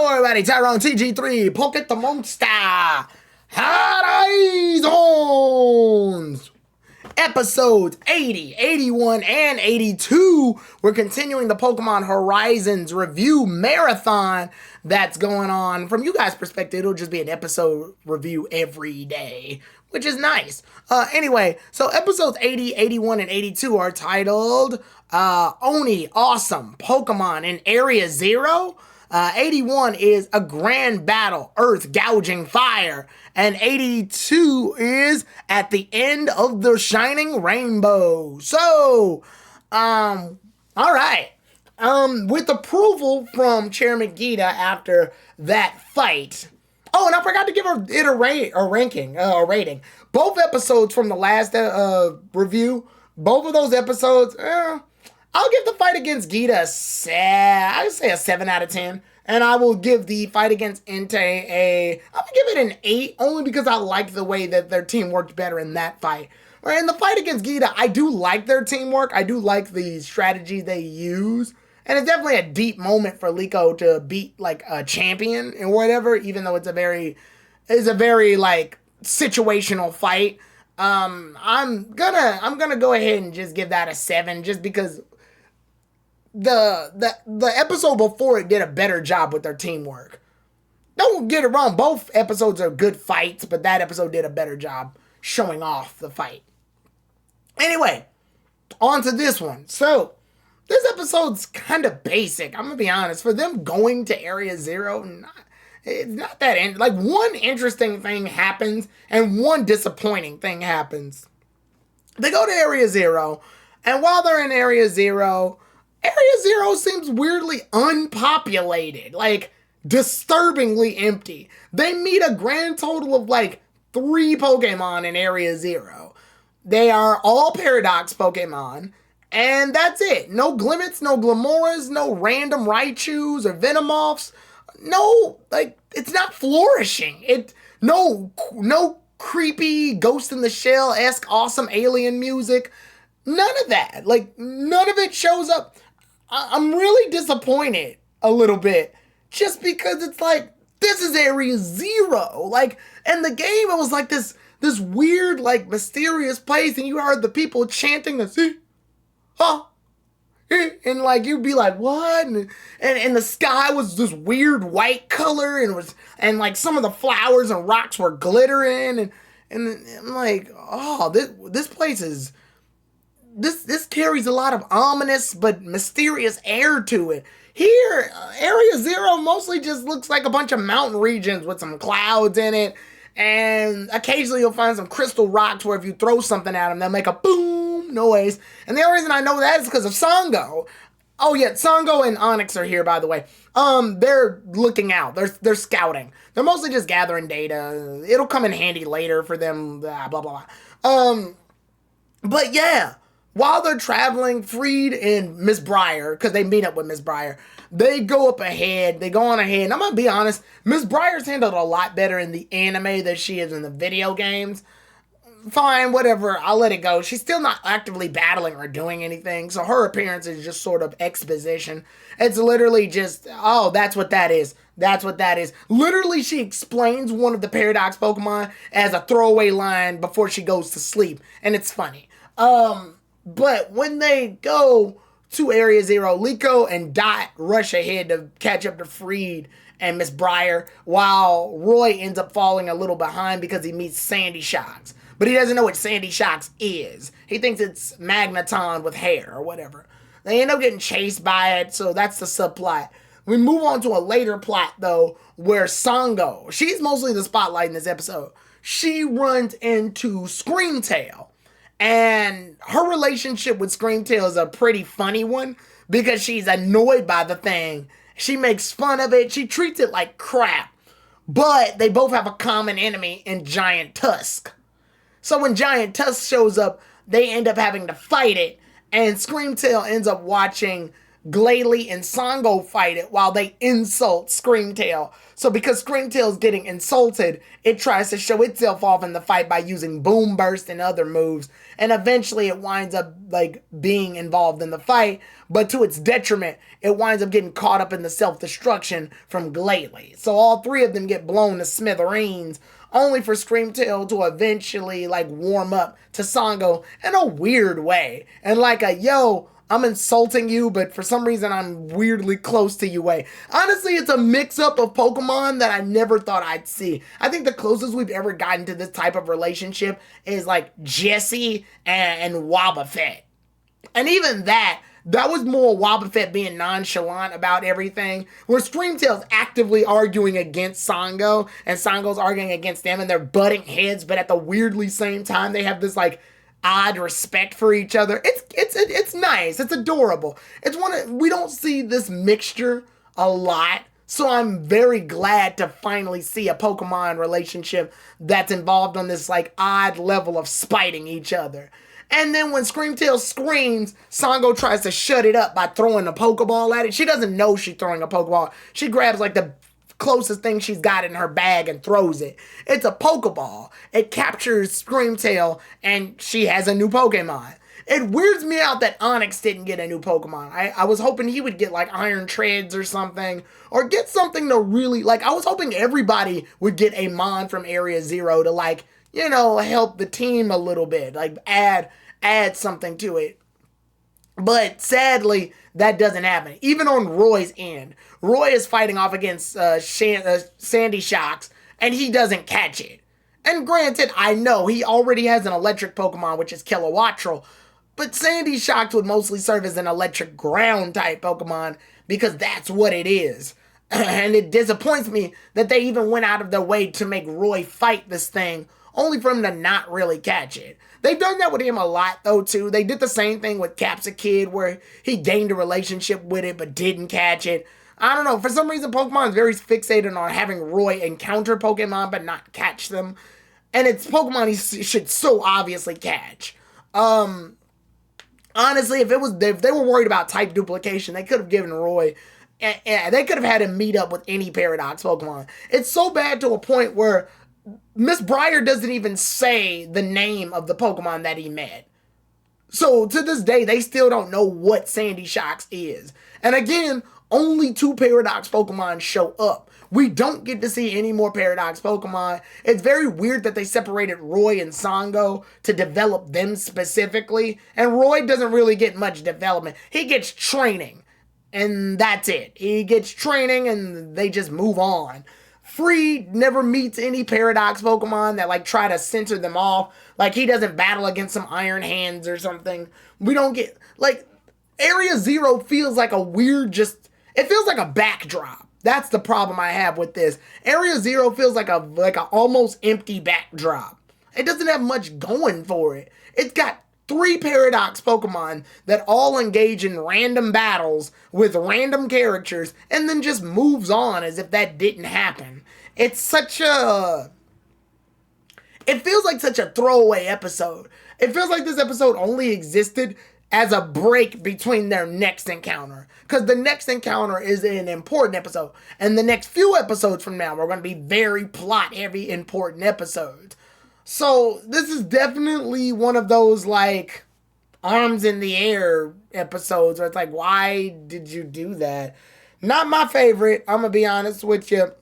Hello, everybody. Tyrone TG3, Pocket the Monster, Horizons. Episodes 80, 81, and 82. We're continuing the Pokemon Horizons review marathon that's going on. From you guys' perspective, it'll just be an episode review every day, which is nice. Anyway, so episodes 80, 81, and 82 are titled Oni Awesome Pokemon in Area Zero. 81 is A Grand Battle, Earth Gouging Fire. And 82 is At the End of the Shining Rainbow. So, all right. With approval from Chairman Gita after that fight. Oh, and I forgot to give it a rating. Both episodes from the last review, both of those episodes, I'll give the fight against Gita I would say a 7 out of 10. And I will give the fight against Entei I'm going to give it an 8, only because I liked the way that their team worked better in that fight. In the fight against Gita, I do like their teamwork. I do like the strategy they use. And it's definitely a deep moment for Liko to beat like a champion and whatever, even though it's a very like situational fight. I'm gonna go ahead and just give that a 7, just because the episode before it did a better job with their teamwork. Don't get it wrong, both episodes are good fights, but that episode did a better job showing off the fight. Anyway, on to this one. So, this episode's kind of basic. I'm gonna be honest. For them going to Area Zero, it's not that like one interesting thing happens and one disappointing thing happens. They go to Area Zero, and while they're in Area Zero seems weirdly unpopulated, like disturbingly empty. They meet a grand total of like 3 Pokemon in Area Zero. They are all Paradox Pokemon, and that's it. No Glimmets, no Glamoras, no random Raichus or Venomoths. No, like, it's not flourishing. No creepy Ghost in the Shell-esque awesome alien music. None of that. Like, none of it shows up. I'm really disappointed a little bit, just because it's like, this is Area Zero. Like, in the game, it was like this weird, like, mysterious place, and you heard the people chanting the "see, huh," and like, you'd be like, what? And the sky was this weird white color, and like some of the flowers and rocks were glittering, and I'm like, oh, this place is, this carries a lot of ominous but mysterious air to it. Here, Area Zero mostly just looks like a bunch of mountain regions with some clouds in it, and occasionally you'll find some crystal rocks where if you throw something at them, they'll make a boom noise. And the only reason I know that is because of Sango. Oh yeah, Sango and Onyx are here, by the way. They're looking out. They're scouting. They're mostly just gathering data. It'll come in handy later for them, blah, blah, blah. But yeah, while they're traveling, Freed and Miss Briar, because they meet up with Miss Briar, they go on ahead, and I'm gonna be honest, Miss Briar's handled a lot better in the anime than she is in the video games. Fine, whatever, I'll let it go. She's still not actively battling or doing anything, so her appearance is just sort of exposition. It's literally just, oh, that's what that is. That's what that is. Literally, she explains one of the Paradox Pokemon as a throwaway line before she goes to sleep, and it's funny. But when they go to Area Zero, Liko and Dot rush ahead to catch up to Freed and Miss Briar, while Roy ends up falling a little behind because he meets Sandy Shocks. But he doesn't know what Sandy Shocks is. He thinks it's Magneton with hair or whatever. They end up getting chased by it, so that's the subplot. We move on to a later plot, though, where Sango, she's mostly the spotlight in this episode, she runs into Screamtail. And her relationship with Screamtail is a pretty funny one, because she's annoyed by the thing. She makes fun of it. She treats it like crap. But they both have a common enemy in Giant Tusk. So when Giant Tusk shows up, they end up having to fight it. And Screamtail ends up watching Glalie and Sango fight it while they insult Screamtail. So because Screamtail's getting insulted, it tries to show itself off in the fight by using Boom Burst and other moves. And eventually it winds up like being involved in the fight, but to its detriment, it winds up getting caught up in the self-destruction from Glalie. So all three of them get blown to smithereens, only for Screamtail to eventually like warm up to Sango in a weird way. And like a, yo, I'm insulting you, but for some reason I'm weirdly close to you way. Honestly, it's a mix-up of Pokemon that I never thought I'd see. I think the closest we've ever gotten to this type of relationship is like Jessie and Wobbuffet. And even that was more Wobbuffet being nonchalant about everything, where Screamtail's actively arguing against Sango, and Sango's arguing against them, and they're butting heads, but at the weirdly same time, they have this, like, odd respect for each other. It's nice. It's adorable. We don't see this mixture a lot, so I'm very glad to finally see a Pokemon relationship that's involved on this, like, odd level of spiting each other. And then when Screamtail screams, Sango tries to shut it up by throwing a Pokeball at it. She doesn't know she's throwing a Pokeball. She grabs like the closest thing she's got in her bag and throws it. It's a Pokeball. It captures Screamtail and she has a new Pokemon. It weirds me out that Onix didn't get a new Pokemon. I was hoping he would get like Iron Treads or something, or get something to really, like, I was hoping everybody would get a Mon from Area Zero to, like, you know, help the team a little bit, like add something to it. But sadly, that doesn't happen. Even on Roy's end, Roy is fighting off against Sandy Shocks, and he doesn't catch it. And granted, I know he already has an electric Pokemon, which is Kilowattrel, but Sandy Shocks would mostly serve as an electric ground type Pokemon because that's what it is. And it disappoints me that they even went out of their way to make Roy fight this thing, only for him to not really catch it. They've done that with him a lot, though, too. They did the same thing with Capsakid, where he gained a relationship with it, but didn't catch it. I don't know. For some reason, Pokemon is very fixated on having Roy encounter Pokemon, but not catch them. And it's Pokemon he should so obviously catch. Honestly, if they were worried about type duplication, they could have given Roy... they could have had him meet up with any Paradox Pokemon. It's so bad to a point where Miss Briar doesn't even say the name of the Pokemon that he met. So to this day, they still don't know what Sandy Shocks is. And again, only 2 Paradox Pokemon show up. We don't get to see any more Paradox Pokemon. It's very weird that they separated Roy and Sango to develop them specifically. And Roy doesn't really get much development. He gets training. And that's it. He gets training and they just move on. Free never meets any Paradox Pokemon that like try to center them off. Like he doesn't battle against some Iron Hands or something. We don't get, like, Area Zero feels like a weird it feels like a backdrop. That's the problem I have with this. Area Zero feels like a almost empty backdrop. It doesn't have much going for it. It's got 3 Paradox Pokemon that all engage in random battles with random characters and then just moves on as if that didn't happen. It feels like such a throwaway episode. It feels like this episode only existed as a break between their next encounter. Because the next encounter is an important episode. And the next few episodes from now are going to be very plot-heavy, important episodes. So this is definitely one of those, like, arms in the air episodes where it's like, why did you do that? Not my favorite, I'm going to be honest with you.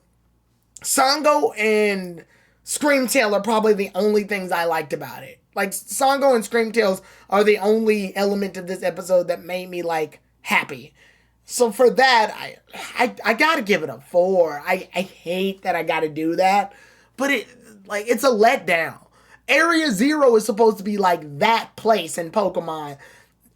Sango and Screamtail are probably the only things I liked about it. Like, Sango and Screamtails are the only element of this episode that made me, like, happy. So for that, I gotta give it a 4. I hate that I gotta do that. But it's a letdown. Area Zero is supposed to be like that place in Pokemon.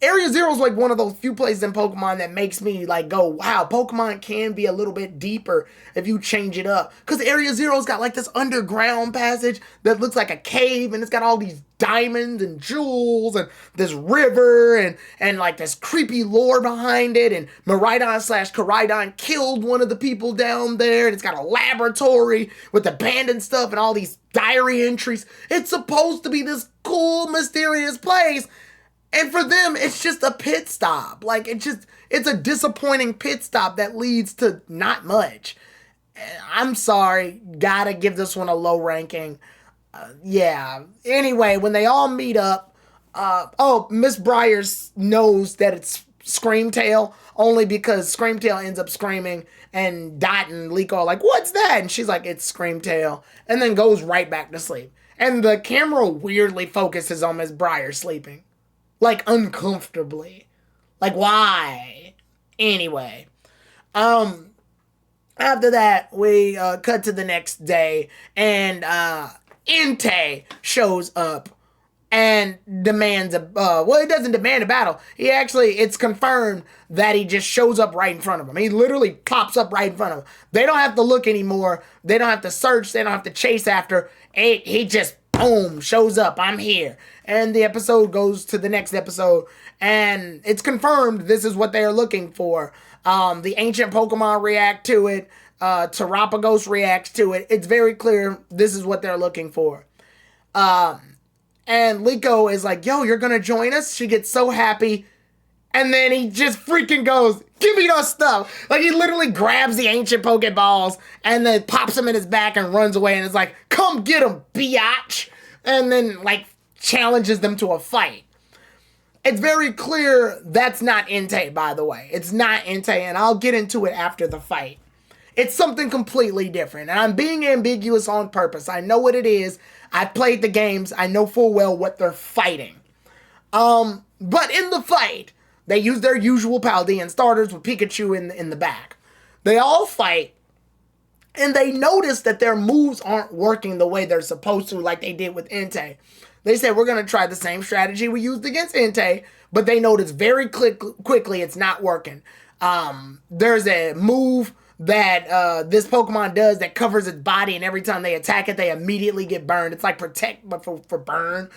Area Zero is like one of those few places in Pokemon that makes me like go, wow, Pokemon can be a little bit deeper if you change it up. Because Area Zero's got like this underground passage that looks like a cave, and it's got all these diamonds and jewels and this river and like this creepy lore behind it. And Miraidon/Koraidon killed one of the people down there, and it's got a laboratory with abandoned stuff and all these diary entries. It's supposed to be this cool, mysterious place. And for them, it's just a pit stop. Like, it's a disappointing pit stop that leads to not much. I'm sorry, gotta give this one a low ranking. Yeah. Anyway, when they all meet up, Miss Briars knows that it's Screamtail only because Screamtail ends up screaming, and Dot and Liko are like, "What's that?" And she's like, "It's Screamtail," and then goes right back to sleep. And the camera weirdly focuses on Miss Briar sleeping, like uncomfortably. Like, why? Anyway, after that, we cut to the next day, and Entei shows up and demands he doesn't demand a battle. It's confirmed that he just shows up right in front of him. He literally pops up right in front of him. They don't have to look anymore. They don't have to search. They don't have to chase after. He just, boom, shows up. I'm here. And the episode goes to the next episode, and it's confirmed this is what they are looking for. The ancient Pokemon react to it. Terapagos reacts to it. It's very clear this is what they're looking for. And Liko is like, "Yo, you're gonna join us?" She gets so happy. And then he just freaking goes, "Give me those stuff." Like, he literally grabs the ancient Pokeballs and then pops them in his back and runs away. And is like, "Come get them, biatch." And then, like, challenges them to a fight. It's very clear that's not Entei, by the way. It's not Entei, and I'll get into it after the fight. It's something completely different, and I'm being ambiguous on purpose. I know what it is. I played the games. I know full well what they're fighting. But in the fight, they use their usual Paldean starters with Pikachu in the back. They all fight, and they notice that their moves aren't working the way they're supposed to, like they did with Entei. They said, "We're going to try the same strategy we used against Entei," but they notice very quickly it's not working. There's a move that this Pokemon does that covers its body, and every time they attack it, they immediately get burned. It's like Protect, but for burn.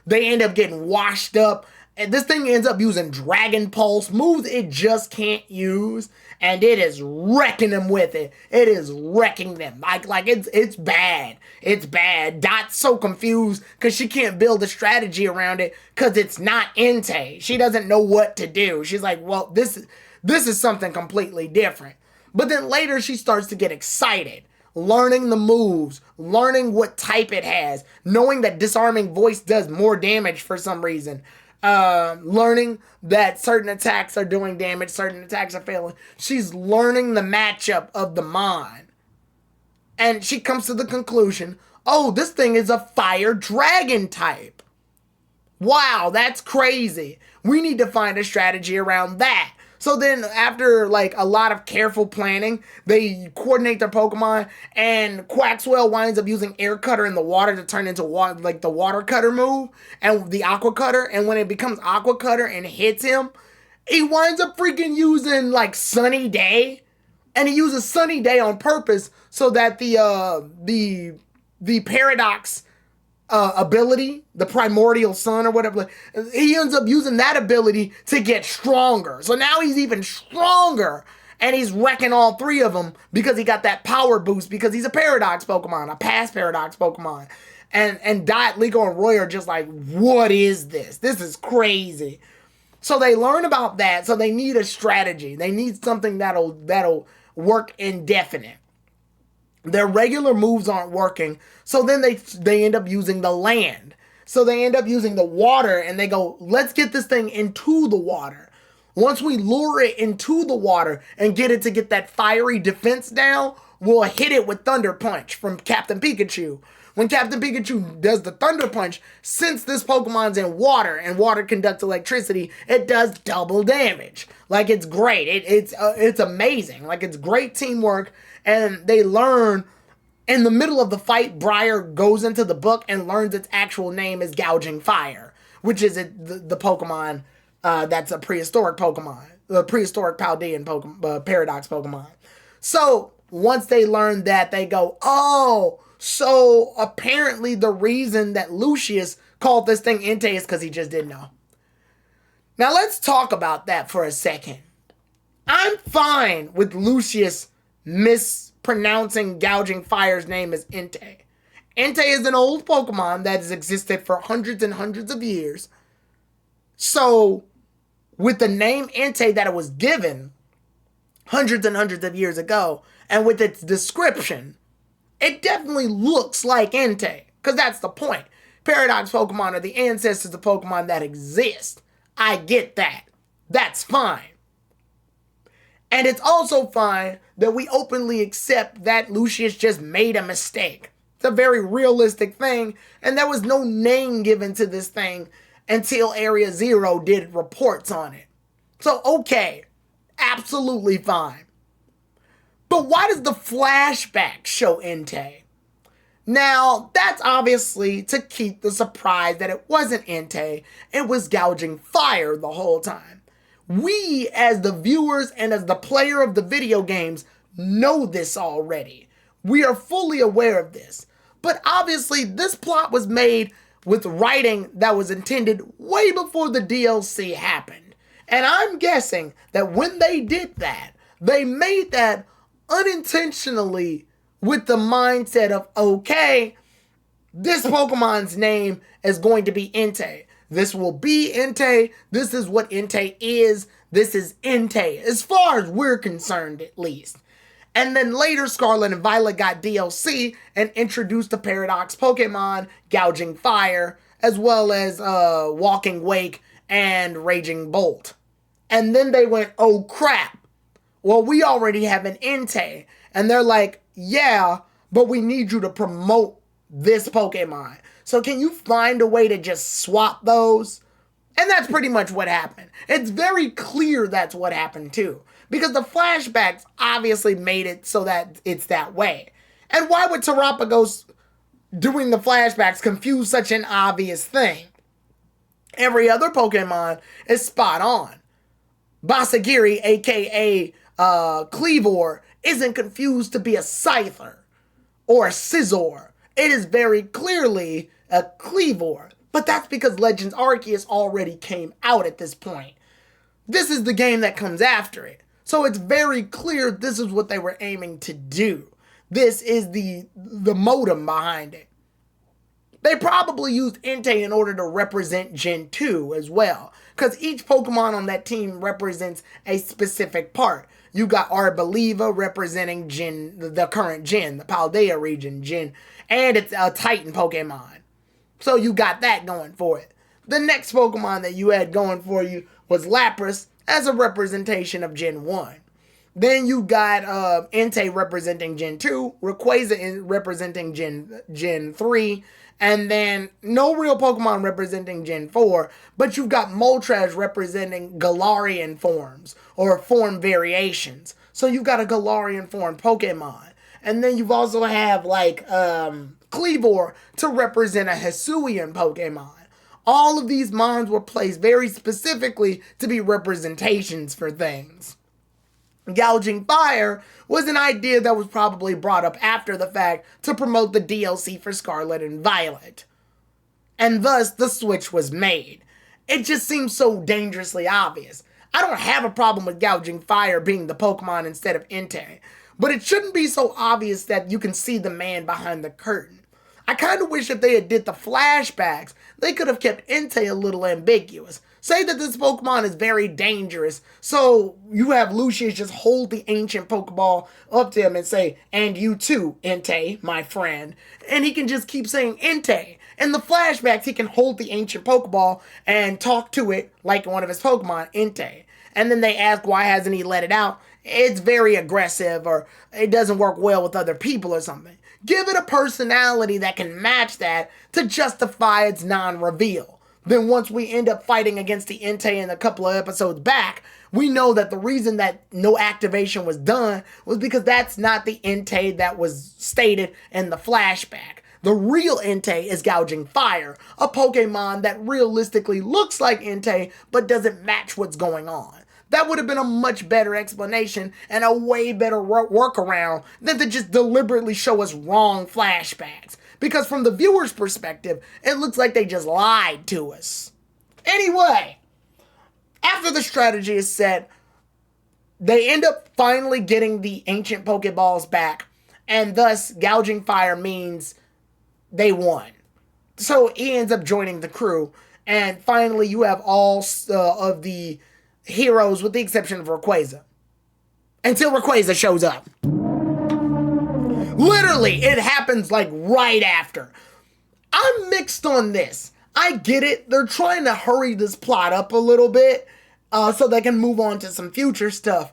They end up getting washed up. And this thing ends up using Dragon Pulse, moves it just can't use, and it is wrecking them with it. It is wrecking them. Like it's bad. It's bad. Dot's so confused because she can't build a strategy around it because it's not Entei. She doesn't know what to do. She's like, "Well, this is something completely different." But then later she starts to get excited, learning the moves, learning what type it has, knowing that Disarming Voice does more damage for some reason. Learning that certain attacks are doing damage, certain attacks are failing. She's learning the matchup of the Mon. And she comes to the conclusion, "Oh, this thing is a fire dragon type. Wow, that's crazy. We need to find a strategy around that." So then after like a lot of careful planning, they coordinate their Pokemon, and Quaxwell winds up using Air Cutter in the water to turn into water, like the Water Cutter move and the Aqua Cutter. And when it becomes Aqua Cutter and hits him, he winds up freaking using like Sunny Day. And he uses Sunny Day on purpose so that the Paradox ability, the Primordial Sun or whatever, he ends up using that ability to get stronger. So now he's even stronger, and he's wrecking all three of them because he got that power boost because he's a Paradox Pokemon, a past Paradox Pokemon. And Dot, Liko, and Roy are just like, "What is this? This is crazy." So they learn about that, so they need a strategy. They need something that'll work indefinite. Their regular moves aren't working, so then they end up using the land. So they end up using the water, and they go, "Let's get this thing into the water. Once we lure it into the water and get it to get that fiery defense down, we'll hit it with Thunder Punch from Captain Pikachu." When Captain Pikachu does the Thunder Punch, since this Pokemon's in water and water conducts electricity, it does double damage. Like, it's great. It's amazing. Like, it's great teamwork. And they learn in the middle of the fight, Briar goes into the book and learns its actual name is Gouging Fire, which is the Pokemon that's a prehistoric Pokemon, the prehistoric Paldean Pokemon, Paradox Pokemon. So once they learn that, they go, "Oh, so apparently the reason that Lucius called this thing Entei is because he just didn't know." Now let's talk about that for a second. I'm fine with Lucius mispronouncing Gouging Fire's name as Entei. Entei is an old Pokemon that has existed for hundreds and hundreds of years. So, with the name Entei that it was given hundreds and hundreds of years ago, and with its description, it definitely looks like Entei. Because that's the point. Paradox Pokemon are the ancestors of Pokemon that exist. I get that. That's fine. And it's also fine that we openly accept that Lucius just made a mistake. It's a very realistic thing, and there was no name given to this thing until Area Zero did reports on it. So, okay, absolutely fine. But why does the flashback show Entei? Now, that's obviously to keep the surprise that it wasn't Entei, it was Gouging Fire the whole time. We, as the viewers and as the player of the video games, know this already. We are fully aware of this. But obviously, this plot was made with writing that was intended way before the DLC happened. And I'm guessing that when they did that, they made that unintentionally with the mindset of, okay, this Pokemon's name is going to be Entei. This will be Entei. This is what Entei is. This is Entei, as far as we're concerned, at least. And then later, Scarlet and Violet got DLC and introduced the Paradox Pokemon, Gouging Fire, as well as Walking Wake and Raging Bolt. And then they went, oh crap, well, we already have an Entei. And they're like, yeah, but we need you to promote this Pokemon. So can you find a way to just swap those? And that's pretty much what happened. It's very clear that's what happened too. Because the flashbacks obviously made it so that it's that way. And why would Terapagos doing the flashbacks confuse such an obvious thing? Every other Pokemon is spot on. Basagiri, aka Kleavor, isn't confused to be a Scyther or a Scizor. It is very clearly a Kleavor. But that's because Legends Arceus already came out at this point. This is the game that comes after it. So it's very clear this is what they were aiming to do. This is the modem behind it. They probably used Entei in order to represent Gen 2 as well. Because each Pokemon on that team represents a specific part. You got Arboliva representing the current Gen, the Paldea region Gen. And it's a Titan Pokemon. So you got that going for it. The next Pokemon that you had going for you was Lapras as a representation of Gen 1. Then you got Entei representing Gen 2, Rayquaza representing Gen 3, and then no real Pokemon representing Gen 4, but you've got Moltres representing Galarian forms, or form variations. So you've got a Galarian form Pokemon. And then you've also have like Kleavor to represent a Hisuian Pokemon. All of these mons were placed very specifically to be representations for things. Gouging Fire was an idea that was probably brought up after the fact to promote the DLC for Scarlet and Violet. And thus, the switch was made. It just seems so dangerously obvious. I don't have a problem with Gouging Fire being the Pokemon instead of Entei, but it shouldn't be so obvious that you can see the man behind the curtain. I kind of wish if they had did the flashbacks, they could have kept Entei a little ambiguous. Say that this Pokemon is very dangerous, so you have Lucius just hold the ancient Pokeball up to him and say, and you too, Entei, my friend. And he can just keep saying Entei. In the flashbacks, he can hold the ancient Pokeball and talk to it like one of his Pokemon, Entei. And then they ask, why hasn't he let it out? It's very aggressive, or it doesn't work well with other people or something. Give it a personality that can match that to justify its non-reveal. Then once we end up fighting against the Entei in a couple of episodes back, we know that the reason that no activation was done was because that's not the Entei that was stated in the flashback. The real Entei is Gouging Fire, a Pokemon that realistically looks like Entei but doesn't match what's going on. That would have been a much better explanation and a way better workaround than to just deliberately show us wrong flashbacks. Because from the viewer's perspective, it looks like they just lied to us. Anyway, after the strategy is set, they end up finally getting the ancient Pokeballs back, and thus Gouging Fire means they won. So he ends up joining the crew, And finally, you have all of the heroes with the exception of Rayquaza. Until Rayquaza shows up. Literally, it happens like right after. I'm mixed on this. I get it. They're trying to hurry this plot up a little bit so they can move on to some future stuff.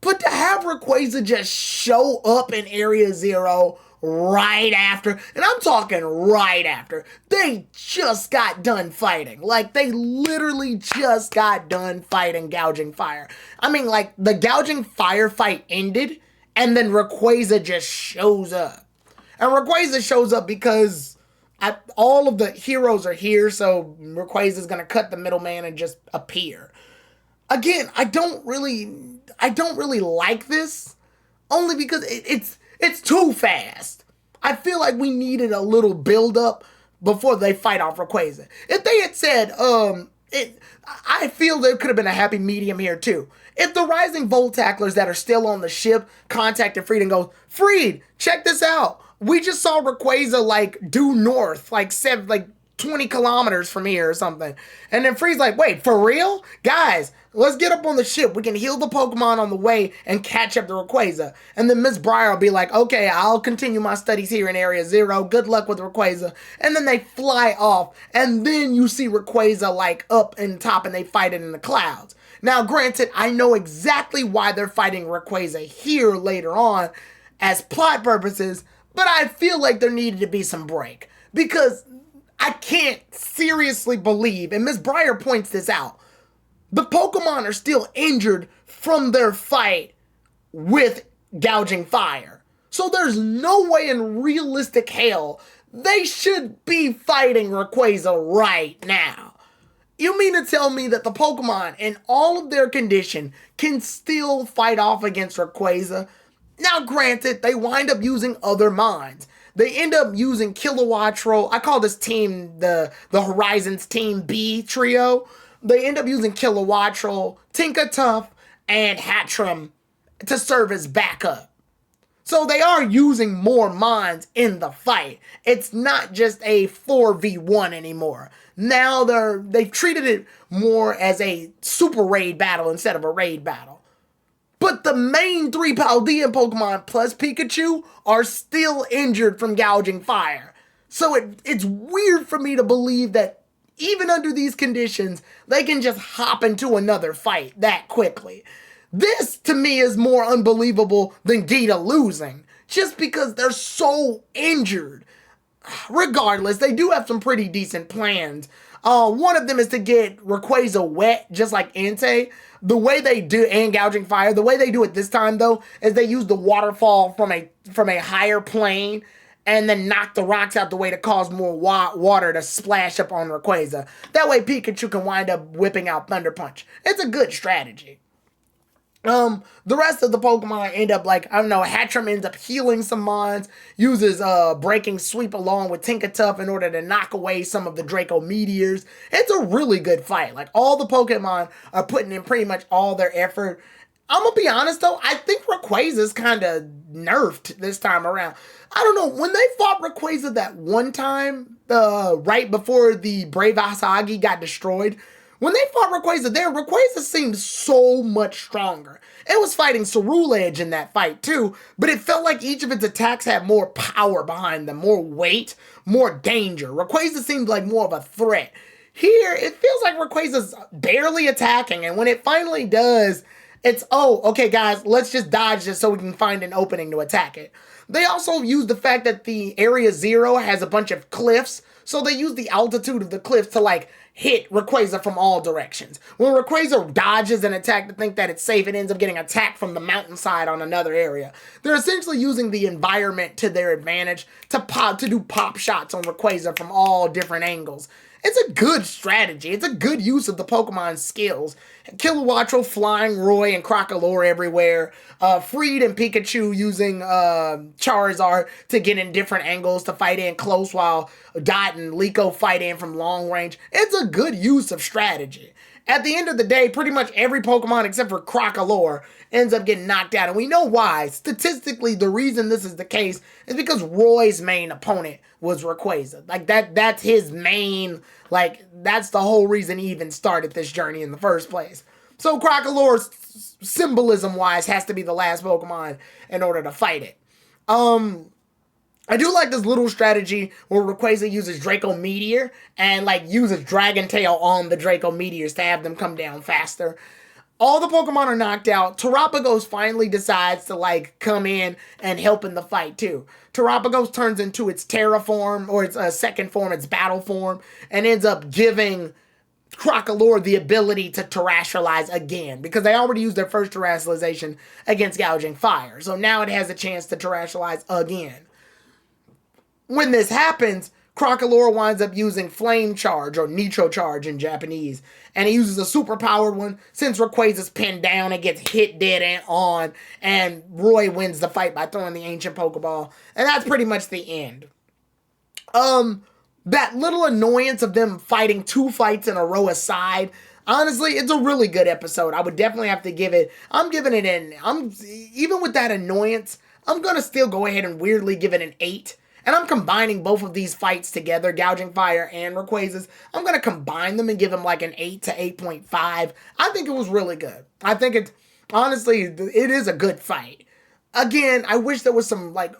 But to have Rayquaza just show up in Area Zero right after, and I'm talking right after, they just got done fighting. Like, they literally just got done fighting Gouging Fire. I mean, like, the Gouging Fire fight ended, and then Rayquaza just shows up. And Rayquaza shows up because all of the heroes are here, so Rayquaza's gonna cut the middleman and just appear. Again, I don't really like this, only because it's too fast. I feel like we needed a little build up before they fight off Rayquaza. If they had said, I feel there could have been a happy medium here too. If the Rising Voltacklers that are still on the ship contacted Freed and go, Freed, check this out. We just saw Rayquaza like due north, like 20 kilometers from here or something. And then Freed's like, wait, for real? Guys, let's get up on the ship. We can heal the Pokemon on the way and catch up to Rayquaza. And then Miss Briar will be like, okay, I'll continue my studies here in Area Zero. Good luck with Rayquaza. And then they fly off. And then you see Rayquaza like up in top and they fight it in the clouds. Now, granted, I know exactly why they're fighting Rayquaza here later on as plot purposes, but I feel like there needed to be some break. Because I can't seriously believe, and Miss Briar points this out, the Pokemon are still injured from their fight with Gouging Fire. So there's no way in realistic hell they should be fighting Rayquaza right now. You mean to tell me that the Pokemon, in all of their condition, can still fight off against Rayquaza? Now, granted, they wind up using other mons. They end up using Kilowattrel. I call this team the Horizons Team B trio. They end up using Kilowattrel, Tinkatuff, and Hatchram to serve as backup. So they are using more mons in the fight. It's not just a 4v1 anymore. Now they've treated it more as a super raid battle instead of a raid battle. But the main three Paldean Pokemon plus Pikachu are still injured from Gouging Fire. So it's weird for me to believe that even under these conditions, they can just hop into another fight that quickly. This, to me, is more unbelievable than Gita losing, just because they're so injured. Regardless, they do have some pretty decent plans. One of them is to get Rayquaza wet, just like Entei. The way they do, and Gouging Fire, the way they do it this time, though, is they use the waterfall from a higher plane and then knock the rocks out the way to cause more water to splash up on Rayquaza. That way Pikachu can wind up whipping out Thunder Punch. It's a good strategy. The rest of the Pokemon end up Hatchram ends up healing some mons, uses Breaking Sweep along with Tinkatuff in order to knock away some of the Draco Meteors. It's a really good fight. Like, all the Pokemon are putting in pretty much all their effort. I'm gonna be honest though, I think Rayquaza's kind of nerfed this time around. I don't know, when they fought Rayquaza that one time, right before the Brave Asagi got destroyed, when they fought Rayquaza there, Rayquaza seemed so much stronger. It was fighting Ceruledge in that fight too, but it felt like each of its attacks had more power behind them, more weight, more danger. Rayquaza seemed like more of a threat. Here, it feels like Rayquaza's barely attacking, and when it finally does, it's, oh, okay guys, let's just dodge this so we can find an opening to attack it. They also use the fact that the Area Zero has a bunch of cliffs, so they use the altitude of the cliffs to hit Rayquaza from all directions. When Rayquaza dodges an attack to think that it's safe, it ends up getting attacked from the mountainside on another area. They're essentially using the environment to their advantage to do pop shots on Rayquaza from all different angles. It's a good strategy. It's a good use of the Pokemon's skills. Kilowattrel, Flying Roy, and Crocolore everywhere. Freed and Pikachu using Charizard to get in different angles to fight in close, while Dot and Liko fight in from long range. It's a good use of strategy. at the end of the day, pretty much every Pokemon except for Crocolore ends up getting knocked out. And we know why. Statistically, the reason this is the case is because Roy's main opponent was Rayquaza. Like, that's his main, like, that's the whole reason he even started this journey in the first place. So Crocolore, symbolism-wise, has to be the last Pokemon in order to fight it. I do like this little strategy where Rayquaza uses Draco Meteor and like uses Dragon Tail on the Draco Meteors to have them come down faster. All the Pokemon are knocked out. Terapagos finally decides to like come in and help in the fight too. Terapagos turns into its Terra form, or its second form, its battle form, and ends up giving Crocolore the ability to terrestrialize again, because they already used their first terrestrialization against Gouging Fire. So now it has a chance to terrestrialize again. When this happens, Crocolore winds up using Flame Charge, or Nitro Charge in Japanese, and he uses a super powered one. Since Rayquaza's pinned down, it gets hit dead and on, and Roy wins the fight by throwing the Ancient Pokeball, and that's pretty much the end. That little annoyance of them fighting 2 fights in a row aside, honestly, it's a really good episode. I would definitely have to give it, even with that annoyance, I'm going to still go ahead and weirdly give it an 8. And I'm combining both of these fights together, Gouging Fire and Rayquaza's. I'm going to combine them and give them like an 8 to 8.5. I think it was really good. I think it is a good fight. Again, I wish there was some like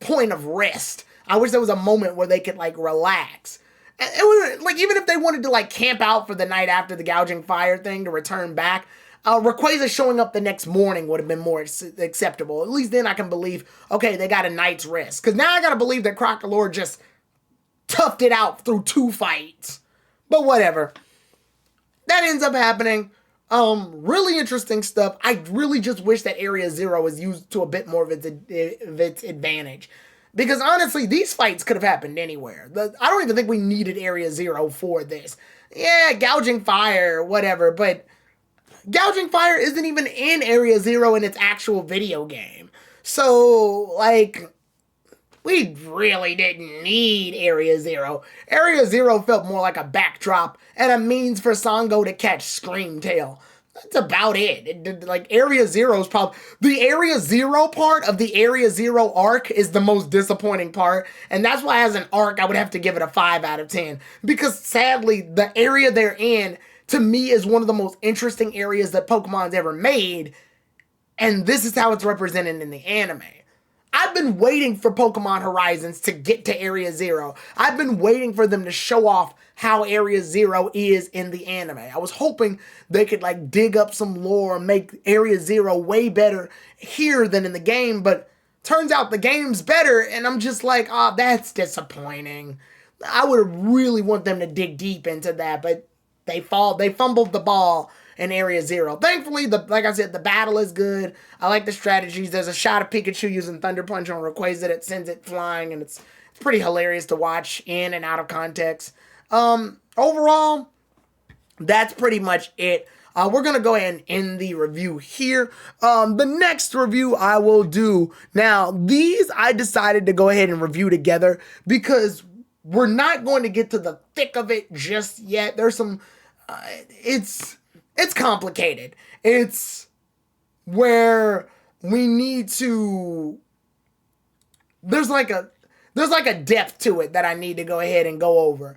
point of rest. I wish there was a moment where they could like relax. It was like, even if they wanted to like camp out for the night after the Gouging Fire thing to return back, Rayquaza showing up the next morning would have been more acceptable. At least then I can believe, okay, they got a night's rest. Because now I got to believe that Crocolore just toughed it out through 2 fights. But whatever. That ends up happening. Really interesting stuff. I really just wish that Area Zero was used to a bit more of its advantage. Because honestly, these fights could have happened anywhere. I don't even think we needed Area Zero for this. Yeah, Gouging Fire, whatever, but Gouging Fire isn't even in Area Zero in its actual video game. So, like, we really didn't need Area Zero. Area Zero felt more like a backdrop and a means for Sango to catch Screamtail. That's about it. Like, Area Zero's probably... The Area Zero part of the Area Zero arc is the most disappointing part. And that's why, as an arc, I would have to give it a 5 out of 10. Because, sadly, the area they're in, to me, is one of the most interesting areas that Pokemon's ever made. And this is how it's represented in the anime. I've been waiting for Pokemon Horizons to get to Area Zero. I've been waiting for them to show off how Area Zero is in the anime. I was hoping they could like dig up some lore and make Area Zero way better here than in the game, but turns out the game's better, and I'm just like, oh, that's disappointing. I would really want them to dig deep into that, but they fumbled the ball in Area Zero. Thankfully, like I said, the battle is good. I like the strategies. There's a shot of Pikachu using Thunder Punch on Rayquaza that sends it flying, and it's pretty hilarious to watch in and out of context. Overall, that's pretty much it. We're going to go ahead and end the review here. The next review I will do, now, these I decided to go ahead and review together because we're not going to get to the thick of it just yet. There's some, it's complicated. It's where we need to, there's like a depth to it that I need to go ahead and go over.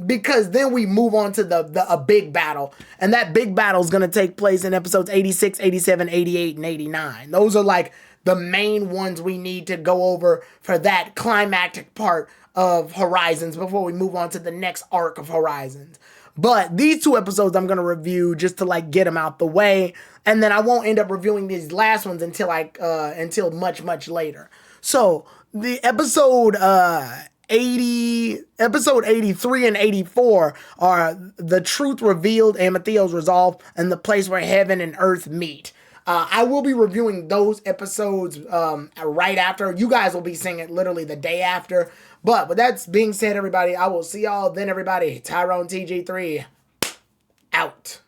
Because then we move on to a big battle, and that big battle is going to take place in episodes 86, 87, 88, and 89. Those are like the main ones we need to go over for that climactic part of Horizons before we move on to the next arc of Horizons. But these 2 episodes I'm going to review just to like get them out the way, and then I won't end up reviewing these last ones until much, much later. So the episode 83 and 84 are The Truth Revealed, Ametheo's Resolve, and The Place Where Heaven and Earth Meet. I will be reviewing those episodes right after. You guys will be seeing it literally the day after. But with that being said, everybody, I will see y'all then, everybody. Tyrone TG3, out.